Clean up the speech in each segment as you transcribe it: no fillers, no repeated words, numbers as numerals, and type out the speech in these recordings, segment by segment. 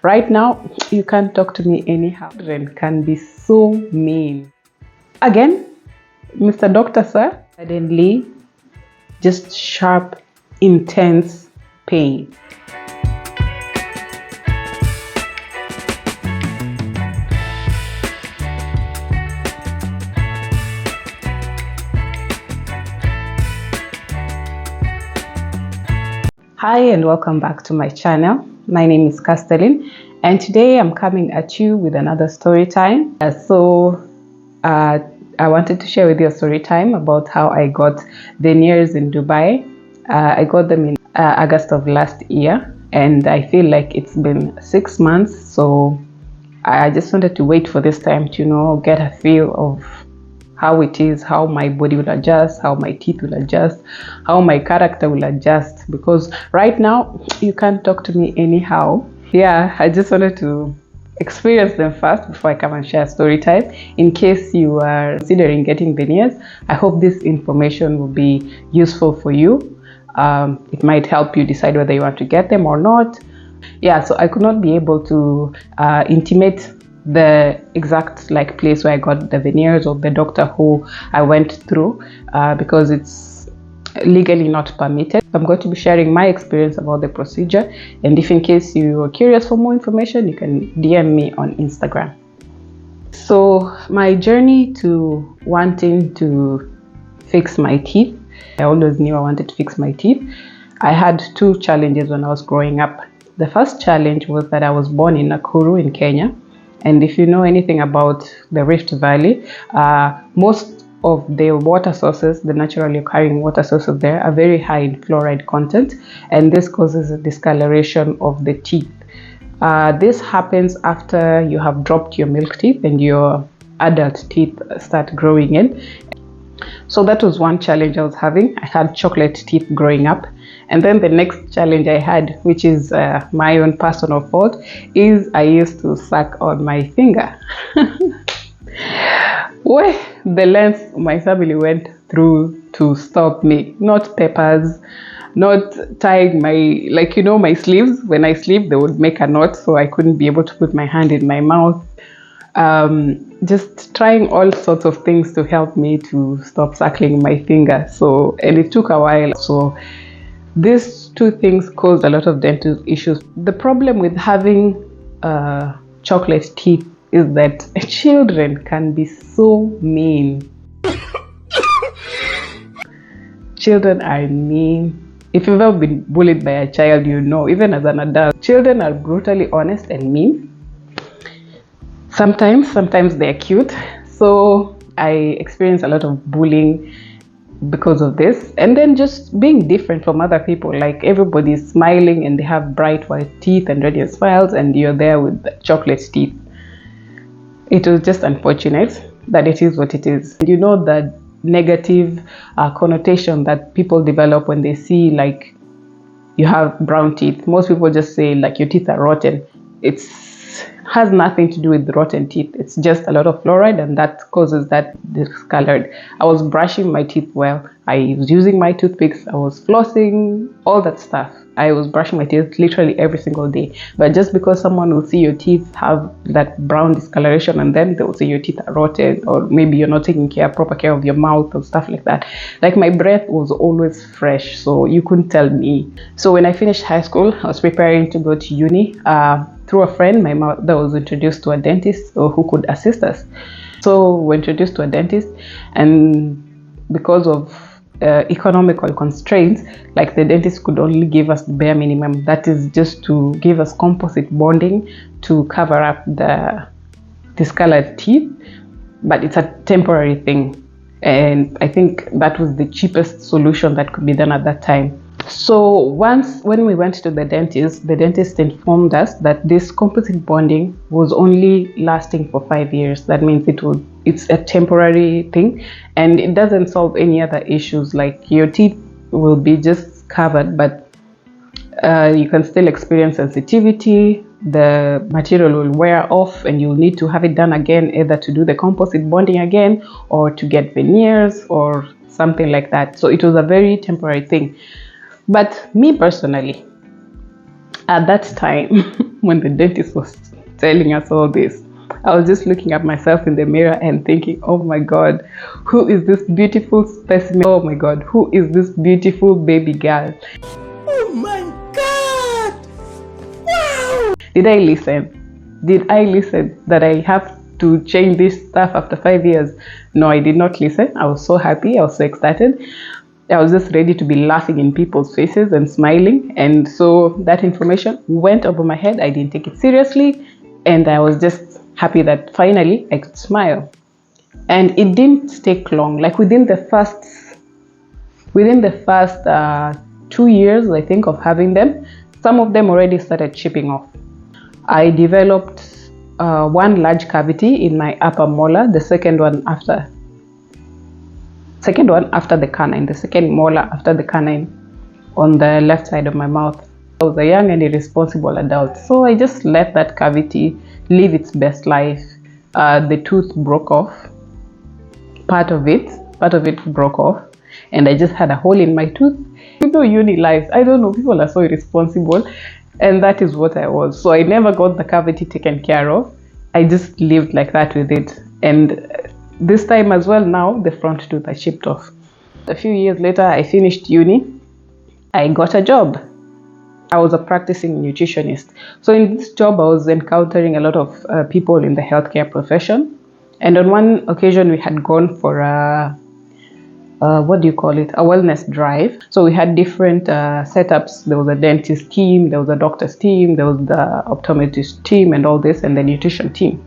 Right now, you can't talk to me anyhow. Children can be so mean. Again, Mr. Doctor, sir, suddenly just sharp, intense pain. Hi and welcome back to my channel. My name is Castellin and today I'm coming at you with another story time. I wanted to share with you a story time about how I got Veneers in Dubai. I got them in August of last year and I feel like it's been 6 months, so I just wanted to wait for this time to get a feel of how it is, how my body will adjust, how my teeth will adjust, how my character will adjust, because right now you can't talk to me anyhow. Yeah, I just wanted to experience them first before I come and share story time. In case you are considering getting veneers, I hope this information will be useful for you. It might help you decide whether you want to get them or not. Yeah, so I could not be able to intimate the exact place where I got the veneers or the doctor who I went through because it's legally not permitted. I'm going to be sharing my experience about the procedure, and if in case you are curious for more information, you can DM me on Instagram. So my journey to wanting to fix my teeth, I always knew I wanted to fix my teeth. I had two challenges when I was growing up. The first challenge was that I was born in Nakuru in Kenya. And if you know anything about the Rift Valley, most of the water sources, the naturally occurring water sources there, are very high in fluoride content, and this causes a discoloration of the teeth. This happens after you have dropped your milk teeth and your adult teeth start growing in. So that was one challenge I was having. I had chocolate teeth growing up. And then the next challenge I had, which is my own personal fault, is I used to suck on my finger. Well, the length my family went through to stop me. Not peppers, not tying my sleeves. When I sleep, they would make a knot, so I couldn't be able to put my hand in my mouth. Just trying all sorts of things to help me to stop suckling my finger. And it took a while. So these two things caused a lot of dental issues. The problem with having chocolate teeth is that children can be so mean. Children are mean. If you've ever been bullied by a child, even as an adult, children are brutally honest and mean. Sometimes they're cute. So I experienced a lot of bullying because of this, and then just being different from other people. Like, everybody's smiling and they have bright white teeth and radiant smiles, and you're there with the chocolate teeth. It was just unfortunate that it is what it is. The negative connotation that people develop when they see you have brown teeth. Most people just say your teeth are rotten. It has nothing to do with rotten teeth. It's just a lot of fluoride, and that causes that discolored. I was brushing my teeth well. I was using my toothpicks. I was flossing, all that stuff. I was brushing my teeth literally every single day. But just because someone will see your teeth have that brown discoloration, and then they will say your teeth are rotten, or maybe you're not taking proper care of your mouth or stuff like that. My breath was always fresh, so you couldn't tell me. So when I finished high school, I was preparing to go to uni. Through a friend, my mother was introduced to a dentist who could assist us. So we were introduced to a dentist, and because of economical constraints, the dentist could only give us the bare minimum. That is just to give us composite bonding to cover up the discolored teeth, but it's a temporary thing. And I think that was the cheapest solution that could be done at that time. So when we went to the dentist informed us that this composite bonding was only lasting for 5 years. That means it's a temporary thing, and it doesn't solve any other issues. Your teeth will be just covered, but you can still experience sensitivity. The material will wear off, and you'll need to have it done again, either to do the composite bonding again or to get veneers or something like that. So it was a very temporary thing. But me personally, At that time, when the dentist was telling us all this, I was just looking at myself in the mirror and thinking, oh my God, who is this beautiful specimen? Oh my God, who is this beautiful baby girl? Oh my God! Wow! Did I listen? Did I listen that I have to change this stuff after 5 years? No, I did not listen. I was so happy. I was so excited. I was just ready to be laughing in people's faces and smiling. And so that information went over my head. I didn't take it seriously. And I was just happy that finally I could smile. And it didn't take long. Like within the first 2 years, I think, of having them, some of them already started chipping off. I developed one large cavity in my upper molar, the second one after the canine, the second molar after the canine on the left side of my mouth. I was a young and irresponsible adult, so I just let that cavity live its best life. The tooth broke off, part of it broke off, and I just had a hole in my tooth. You know, uni life, I don't know, people are so irresponsible, and that is what I was. So I never got the cavity taken care of. I just lived like that with it. And this time as well, now the front tooth I chipped off. A few years later, I finished uni. I got a job. I was a practicing nutritionist. So in this job, I was encountering a lot of people in the healthcare profession. And on one occasion, we had gone for a wellness drive. So we had different setups. There was a dentist team, there was a doctor's team, there was the optometrist team and all this, and the nutrition team.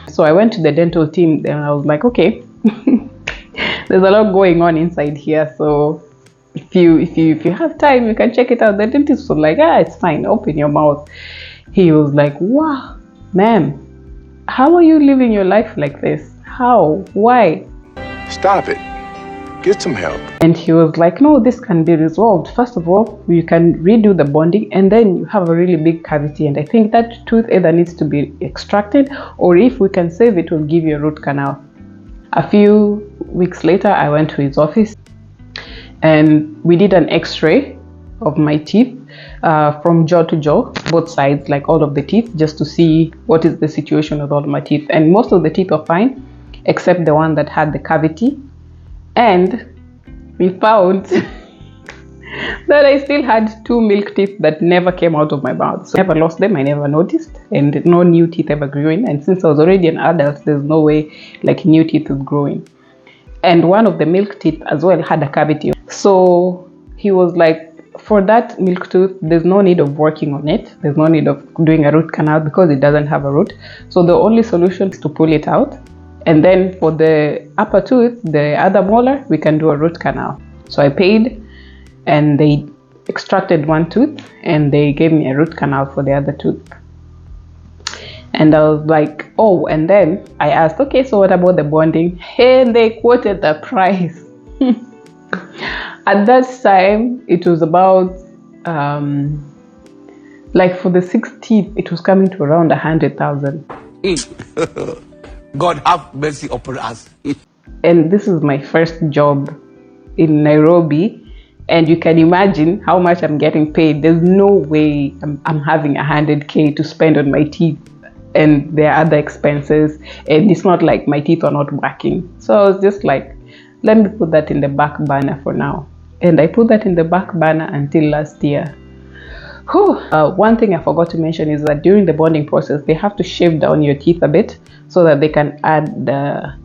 So I went to the dental team and I was like, okay, there's a lot going on inside here. So if you have time, you can check it out. The dentist was like, it's fine, open your mouth. He was like, wow, ma'am, how are you living your life like this? How? Why? Stop it. Get some help. And he was like, no, this can be resolved. First of all, you can redo the bonding, and then you have a really big cavity, and I think that tooth either needs to be extracted, or if we can save it, we'll give you a root canal. A few weeks later, I went to his office and we did an x-ray of my teeth from jaw to jaw, both sides, like all of the teeth, just to see what is the situation with all of my teeth. And most of the teeth are fine, except the one that had the cavity. And we found that I still had 2 milk teeth that never came out of my mouth. So I never lost them, I never noticed, and no new teeth ever grew in. And since I was already an adult, there's no way like new teeth would grow in. And one of the milk teeth as well had a cavity. So he was like, for that milk tooth, there's no need of working on it. There's no need of doing a root canal because it doesn't have a root. So the only solution is to pull it out. And then for the upper tooth, the other molar, we can do a root canal. So I paid and they extracted one tooth and they gave me a root canal for the other tooth. And I was like, oh, and then I asked, okay, so what about the bonding? And they quoted the price. At that time, it was about, like for the 6 teeth, it was coming to around 100,000. God have mercy upon us. And this is my first job in Nairobi. And you can imagine how much I'm getting paid. There's no way I'm having 100K to spend on my teeth. And there are other expenses. And it's not like my teeth are not working. So I was just like, let me put that in the back burner for now. And I put that in the back burner until last year. One thing I forgot to mention is that during the bonding process, they have to shave down your teeth a bit so that they can add the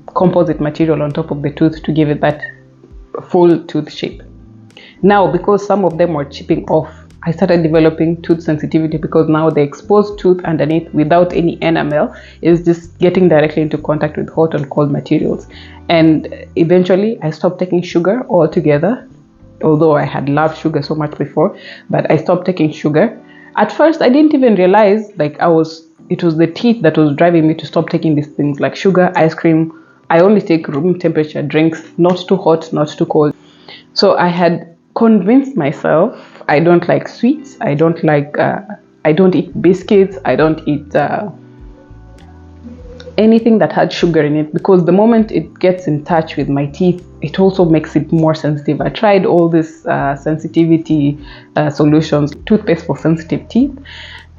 composite material on top of the tooth to give it that full tooth shape. Now, because some of them were chipping off, I started developing tooth sensitivity because now the exposed tooth underneath without any enamel is just getting directly into contact with hot and cold materials. And eventually I stopped taking sugar altogether, although I had loved sugar so much before, but I stopped taking sugar. At first I didn't even realize it was the teeth that was driving me to stop taking these things like sugar, ice cream. I only take room temperature drinks, not too hot, not too cold. So I had convinced myself I don't like sweets, I don't eat biscuits, I don't eat anything that had sugar in it, because the moment it gets in touch with my teeth, it also makes it more sensitive. I tried all these sensitivity solutions, toothpaste for sensitive teeth,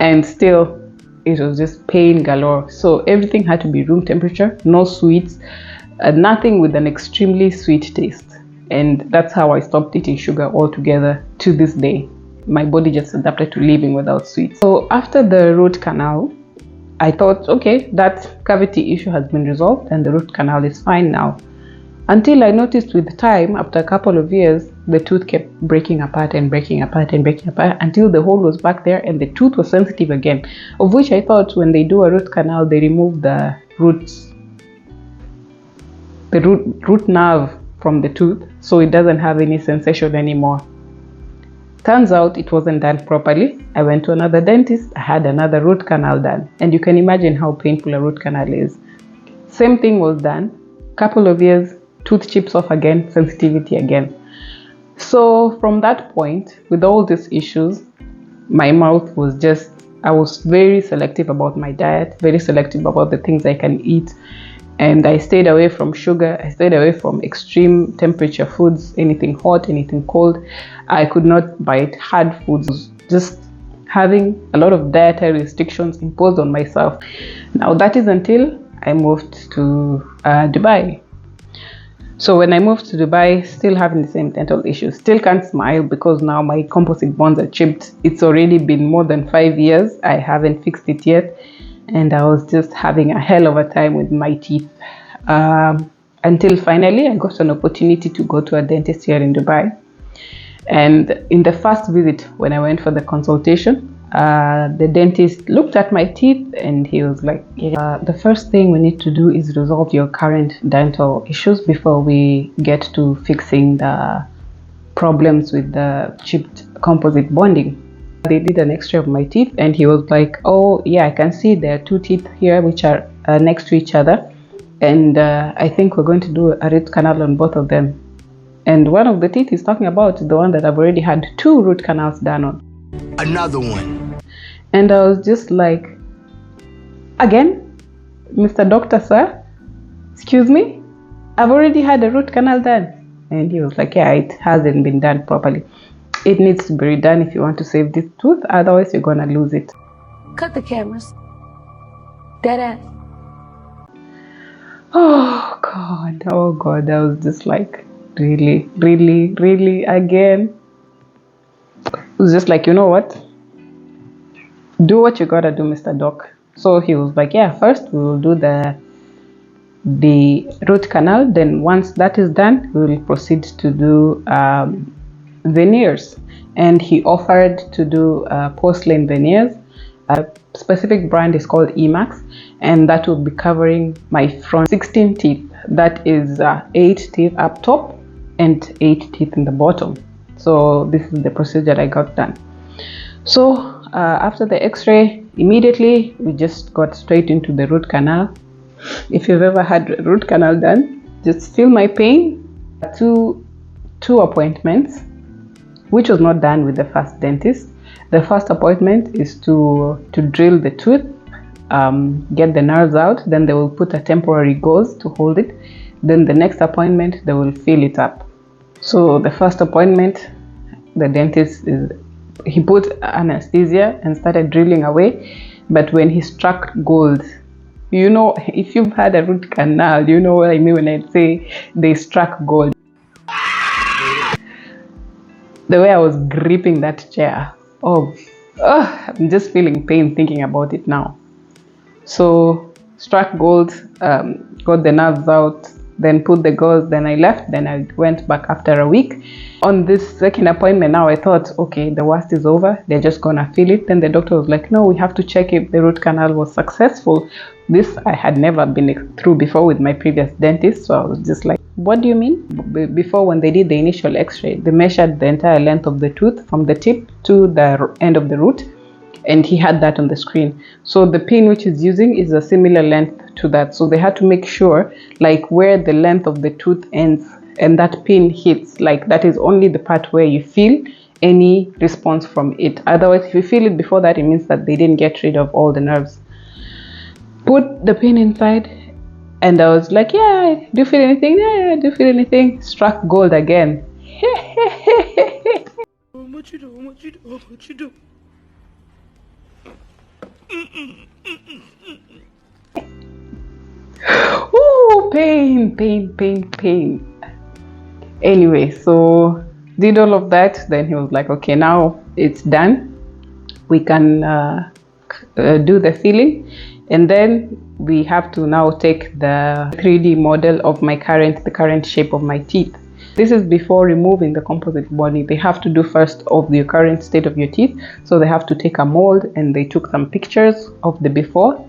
and still it was just pain galore. So everything had to be room temperature, no sweets, nothing with an extremely sweet taste. And that's how I stopped eating sugar altogether to this day. My body just adapted to living without sweets. So after the root canal, I thought, okay, that cavity issue has been resolved and the root canal is fine now. Until I noticed with time, after a couple of years, the tooth kept breaking apart and breaking apart and breaking apart until the hole was back there and the tooth was sensitive again. Of which I thought when they do a root canal, they remove the root nerve from the tooth, so it doesn't have any sensation anymore. Turns out it wasn't done properly. I went to another dentist, I had another root canal done, and you can imagine how painful a root canal is. Same thing was done, couple of years, tooth chips off again, sensitivity again. So from that point, with all these issues, my mouth was just, I was very selective about my diet, very selective about the things I can eat. And I stayed away from sugar, I stayed away from extreme temperature foods, anything hot, anything cold. I could not bite hard foods, just having a lot of dietary restrictions imposed on myself. Now that is until I moved to Dubai. So when I moved to Dubai, still having the same dental issues, still can't smile because now my composite bonds are chipped. It's already been more than 5 years, I haven't fixed it yet. And I was just having a hell of a time with my teeth until finally I got an opportunity to go to a dentist here in Dubai. And in the first visit, when I went for the consultation, the dentist looked at my teeth and he was like, the first thing we need to do is resolve your current dental issues before we get to fixing the problems with the chipped composite bonding. They did an x-ray of my teeth and he was like, oh yeah, I can see there are two teeth here which are next to each other, and I think we're going to do a root canal on both of them. And one of the teeth he's talking about is the one that I've already had 2 root canals done on. Another one. And I was just like, again, Mr. Doctor, sir, excuse me, I've already had a root canal done. And he was like, yeah, it hasn't been done properly. It needs to be redone if you want to save this tooth, otherwise you're gonna lose it. Cut the cameras. Dead ass. Oh God, I was just like, really again. It was just like, you know what? Do what you gotta do, Mr. Doc. So he was like, yeah, first we will do the root canal, then once that is done, we will proceed to do veneers. And he offered to do porcelain veneers. A specific brand is called Emax, and that will be covering my front 16 teeth. That is 8 teeth up top and 8 teeth in the bottom. So this is the procedure I got done. So after the x-ray, immediately we just got straight into the root canal. If you've ever had a root canal done, just feel my pain. Two appointments, which was not done with the first dentist. The first appointment is to drill the tooth, get the nerves out, then they will put a temporary gauze to hold it. Then the next appointment, they will fill it up. So the first appointment, the dentist, he put anesthesia and started drilling away. But when he struck gold, you know, if you've had a root canal, you know what I mean when I say they struck gold. The way I was gripping that chair, I'm just feeling pain thinking about it now. So struck gold, got the nerves out, then put the gauze, then I left, then I went back after a week. On this second appointment now, I thought, okay, the worst is over, they're just gonna fill it. Then the doctor was like, no, we have to check if the root canal was successful. This I had never been through before with my previous dentist, so I was just like, what do you mean? Before, when they did the initial x-ray, they measured the entire length of the tooth from the tip to the end of the root, and he had that on the screen. So the pin which he's using is a similar length to that, so they had to make sure like where the length of the tooth ends and that pin hits, like that is only the part where you feel any response from it. Otherwise, if you feel it before that, it means that they didn't get rid of all the nerves. Put the pin inside, and I was like, yeah, do you feel anything? Yeah, do you feel anything? Struck gold again. What you do? What you do? What you do? Ooh, pain, pain, pain, pain. Anyway, so did all of that. Then he was like, okay, now it's done. We can do the filling, and then we have to now take the 3D model of the current shape of my teeth. This is before removing the composite bonding. They have to do first of the current state of your teeth. So they have to take a mold, and they took some pictures of the before,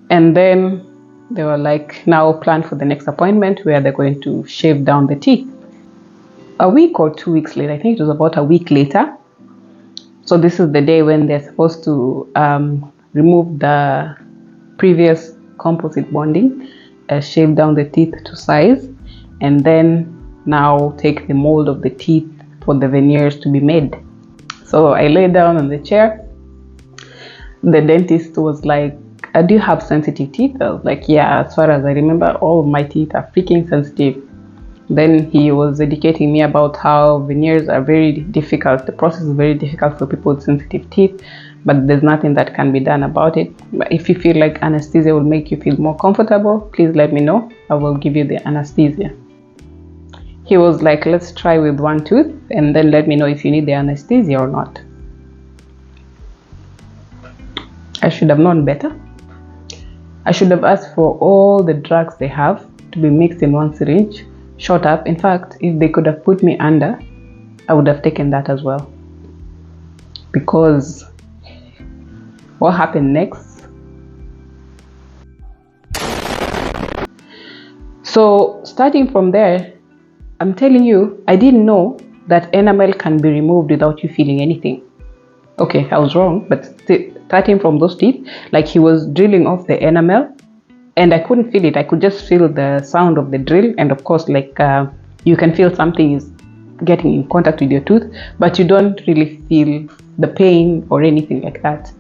and then they were like, now plan for the next appointment where they're going to shave down the teeth. A week or 2 weeks later, I think it was about a week later. So this is the day when they're supposed to remove the previous composite bonding, shave down the teeth to size, and then now take the mold of the teeth for the veneers to be made. So I lay down on the chair. The dentist was like, do you have sensitive teeth? I was like, yeah, as far as I remember, all of my teeth are freaking sensitive. Then he was educating me about how veneers are very difficult. The process is very difficult for people with sensitive teeth, but there's nothing that can be done about it. But if you feel like anesthesia will make you feel more comfortable, please let me know. I will give you the anesthesia. He was like, let's try with one tooth and then let me know if you need the anesthesia or not. I should have known better. I should have asked for all the drugs they have to be mixed in one syringe, shot up. In fact, if they could have put me under, I would have taken that as well. Because what happened next? So starting from there, I'm telling you, I didn't know that enamel can be removed without you feeling anything. Okay, I was wrong, but starting from those teeth, like he was drilling off the enamel, and I couldn't feel it. I could just feel the sound of the drill, and of course, like you can feel something is getting in contact with your tooth, but you don't really feel the pain or anything like that.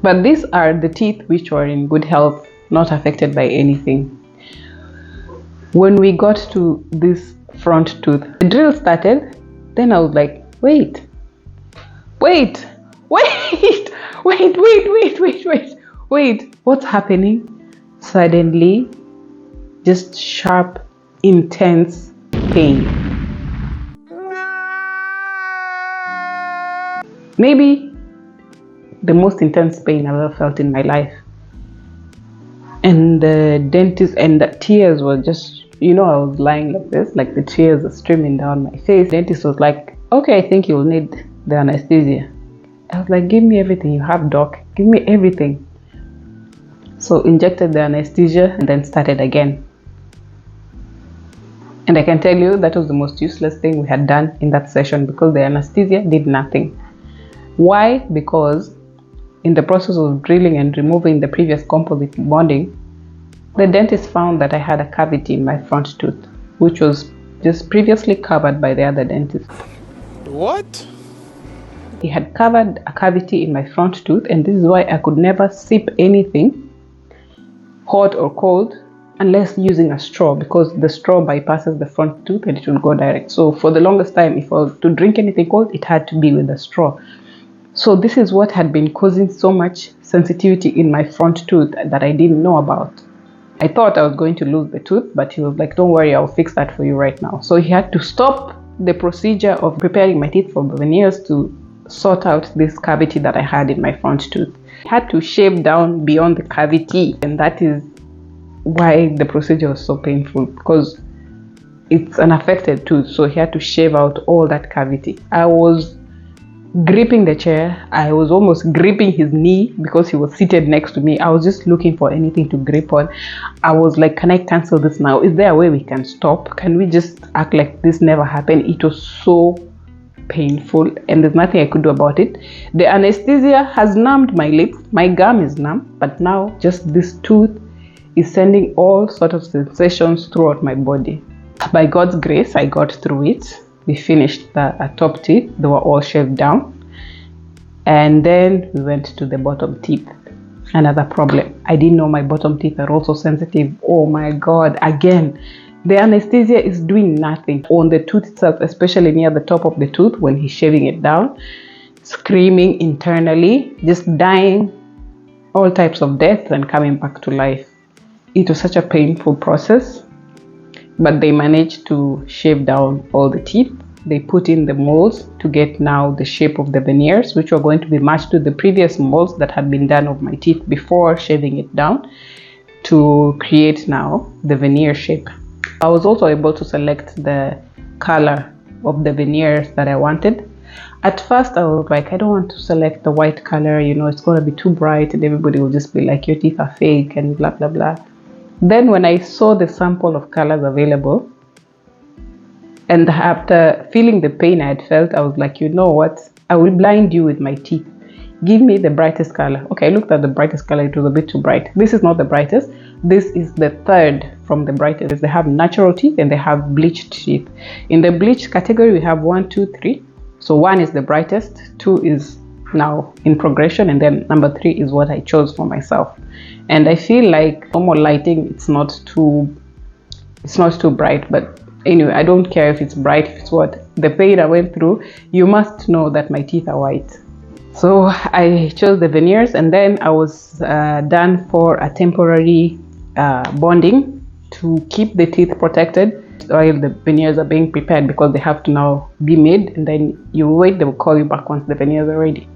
But these are the teeth which were in good health, not affected by anything. When we got to this front tooth, the drill started. Then I was like, wait, what's happening? Suddenly, just sharp, intense pain. Maybe the most intense pain I've ever felt in my life. And the dentist, and the tears were just, I was lying like this, like the tears are streaming down my face. The dentist was like, okay, I think you'll need the anesthesia. I was like, give me everything you have, doc. Give me everything. So injected the anesthesia and then started again. And I can tell you that was the most useless thing we had done in that session, because the anesthesia did nothing. Why? Because in the process of drilling and removing the previous composite bonding, the dentist found that I had a cavity in my front tooth, which was just previously covered by the other dentist. What? He had covered a cavity in my front tooth, and this is why I could never sip anything, hot or cold, unless using a straw, because the straw bypasses the front tooth and it will go direct. So for the longest time, if I was to drink anything cold, it had to be with a straw. So this is what had been causing so much sensitivity in my front tooth that I didn't know about. I thought I was going to lose the tooth, but he was like, don't worry, I'll fix that for you right now. So he had to stop the procedure of preparing my teeth for the veneers to sort out this cavity that I had in my front tooth. He had to shave down beyond the cavity, and that is why the procedure was so painful, because it's an affected tooth. So he had to shave out all that cavity. I was gripping the chair. I was almost gripping his knee because he was seated next to me. I was just looking for anything to grip on. I was like, can I cancel this now? Is there a way we can stop? Can we just act like this never happened? It was so painful, and there's nothing I could do about it. The anesthesia has numbed my lips. My gum is numb, but now just this tooth is sending all sorts of sensations throughout my body. By God's grace, I got through it. We finished the top teeth. They were all shaved down. And then we went to the bottom teeth. Another problem, I didn't know my bottom teeth are also sensitive. Oh my god, again, the anesthesia is doing nothing on the tooth itself, especially near the top of the tooth when he's shaving it down, screaming internally, just dying, all types of death and coming back to life. It was such a painful process, but they managed to shave down all the teeth. They put in the molds to get now the shape of the veneers, which were going to be matched to the previous molds that had been done of my teeth before shaving it down, to create now the veneer shape. I was also able to select the color of the veneers that I wanted. At first I was like, I don't want to select the white color, it's going to be too bright and everybody will just be like, your teeth are fake and blah blah blah. Then when I saw the sample of colors available, and after feeling the pain I had felt, I was like, you know what, I will blind you with my teeth. Give me the brightest color. Okay, I looked at the brightest color, it was a bit too bright. This is not the brightest, this is the third from the brightest. They have natural teeth and they have bleached teeth. In the bleached category we have 1, 2, 3. So 1 is the brightest, 2 is now in progression, and then number 3 is what I chose for myself. And I feel like normal lighting, it's not too bright, but anyway, I don't care if it's bright, if it's what. The pain I went through, you must know that my teeth are white. So I chose the veneers, and then I was done for a temporary bonding to keep the teeth protected while the veneers are being prepared, because they have to now be made, and then you wait, they will call you back once the veneers are ready.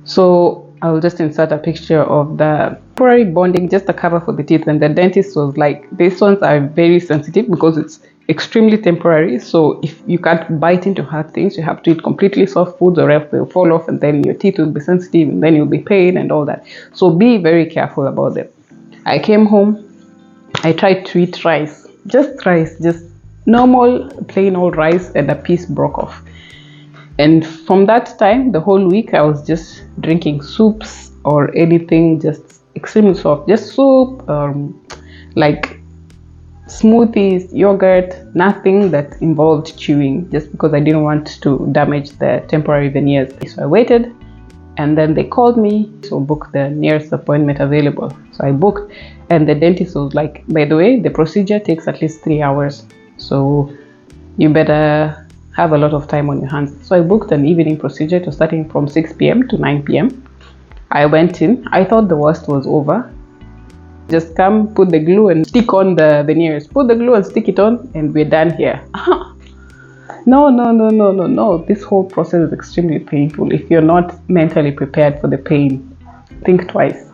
So I'll just insert a picture of the temporary bonding, just a cover for the teeth, and the dentist was like, these ones are very sensitive because it's extremely temporary, so if you can't bite into hard things, you have to eat completely soft foods or else they'll fall off and then your teeth will be sensitive and then you'll be pain and all that. So be very careful about them. I came home, I tried to eat rice, just normal plain old rice, and a piece broke off. And from that time, the whole week, I was just drinking soups or anything, just extremely soft, just soup, like smoothies, yogurt, nothing that involved chewing, just because I didn't want to damage the temporary veneers. So I waited, and then they called me to book the nearest appointment available. So I booked, and the dentist was like, by the way, the procedure takes at least 3 hours, so you better have a lot of time on your hands. So I booked an evening procedure to starting from 6 p.m. to 9 p.m. I went in, I thought the worst was over. Just come, put the glue and stick on the veneers. Put the glue and stick it on, and we're done here. No. This whole process is extremely painful. If you're not mentally prepared for the pain, think twice.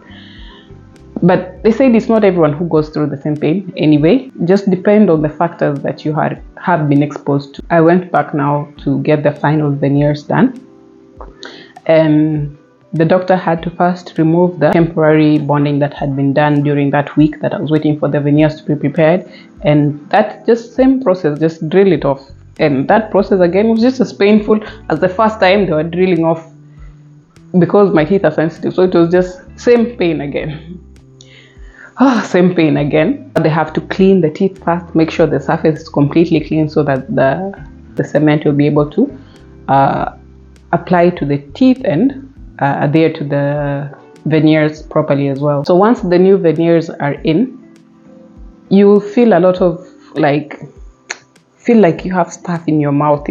But they said it's not everyone who goes through the same pain anyway. Just depend on the factors that you have been exposed to. I went back now to get the final veneers done. And the doctor had to first remove the temporary bonding that had been done during that week that I was waiting for the veneers to be prepared. And that just same process, just drill it off. And that process again was just as painful as the first time they were drilling off, because my teeth are sensitive. So it was just same pain again. Same pain again. They have to clean the teeth first, make sure the surface is completely clean so that the cement will be able to apply to the teeth and adhere to the veneers properly as well. So once the new veneers are in, you will feel a lot of feel like you have stuff in your mouth,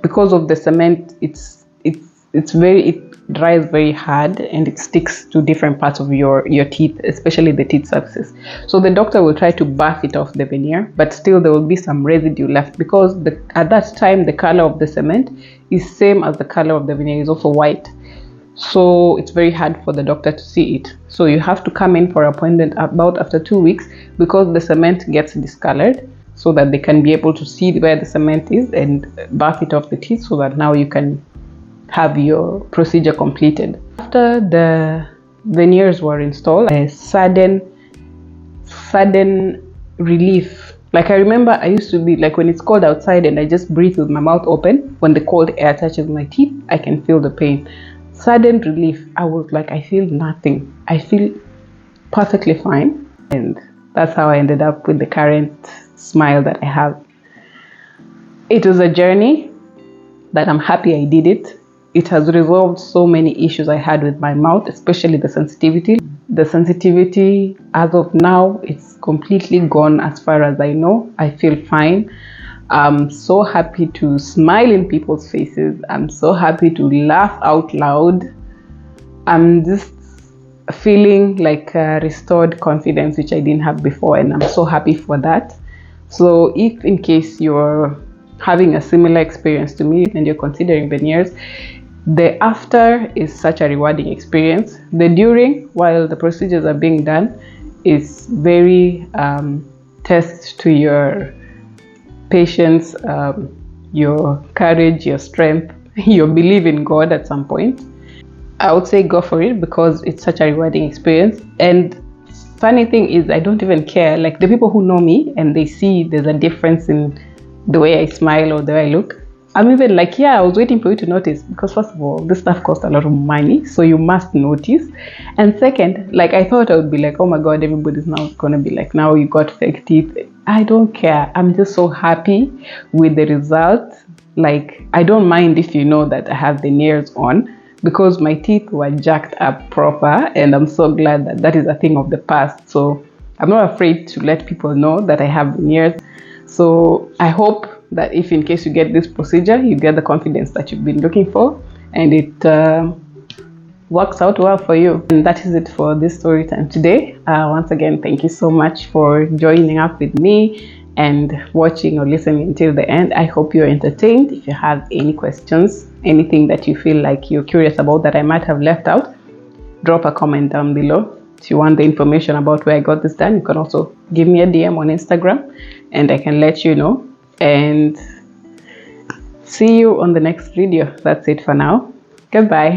because of the cement. It dries very hard and it sticks to different parts of your teeth, especially the teeth surfaces. So the doctor will try to buff it off the veneer, but still there will be some residue left, because at that time the color of the cement is same as the color of the veneer, is also white. So it's very hard for the doctor to see it. So you have to come in for an appointment about after 2 weeks, because the cement gets discolored, so that they can be able to see where the cement is and buff it off the teeth, so that now you can have your procedure completed. After the veneers were installed, a sudden relief. Like I remember I used to be like, when it's cold outside and I just breathe with my mouth open, when the cold air touches my teeth, I can feel the pain. Sudden relief. I was like, I feel nothing. I feel perfectly fine. And that's how I ended up with the current smile that I have. It was a journey, but I'm happy I did it. it has resolved so many issues I had with my mouth, especially the sensitivity. The sensitivity, as of now, it's completely gone as far as I know. I feel fine. I'm so happy to smile in people's faces. I'm so happy to laugh out loud. I'm just feeling like restored confidence, which I didn't have before, and I'm so happy for that. So, if in case you're having a similar experience to me and you're considering veneers, the after is such a rewarding experience. The during, while the procedures are being done, is very test to your patience, your courage, your strength, your belief in God at some point. I would say go for it because it's such a rewarding experience. And funny thing is, I don't even care. Like the people who know me and they see there's a difference in the way I smile or the way I look, I'm even like, yeah, I was waiting for you to notice because first of all, this stuff costs a lot of money, so you must notice. And second, like I thought I would be like, oh my god, everybody's now gonna be like, now you got fake teeth. I don't care. I'm just so happy with the result. Like I don't mind if you know that I have the veneers on because my teeth were jacked up proper, and I'm so glad that that is a thing of the past. So I'm not afraid to let people know that I have veneers. So I hope that if in case you get this procedure, you get the confidence that you've been looking for, and it works out well for you. And that is it for this story time today. Once again, thank you so much for joining up with me and watching or listening until the end. I hope you're entertained. If you have any questions, anything that you feel like you're curious about that I might have left out, drop a comment down below. If you want the information about where I got this done, you can also give me a DM on Instagram and I can let you know. And see you on the next video. That's it for now. Goodbye.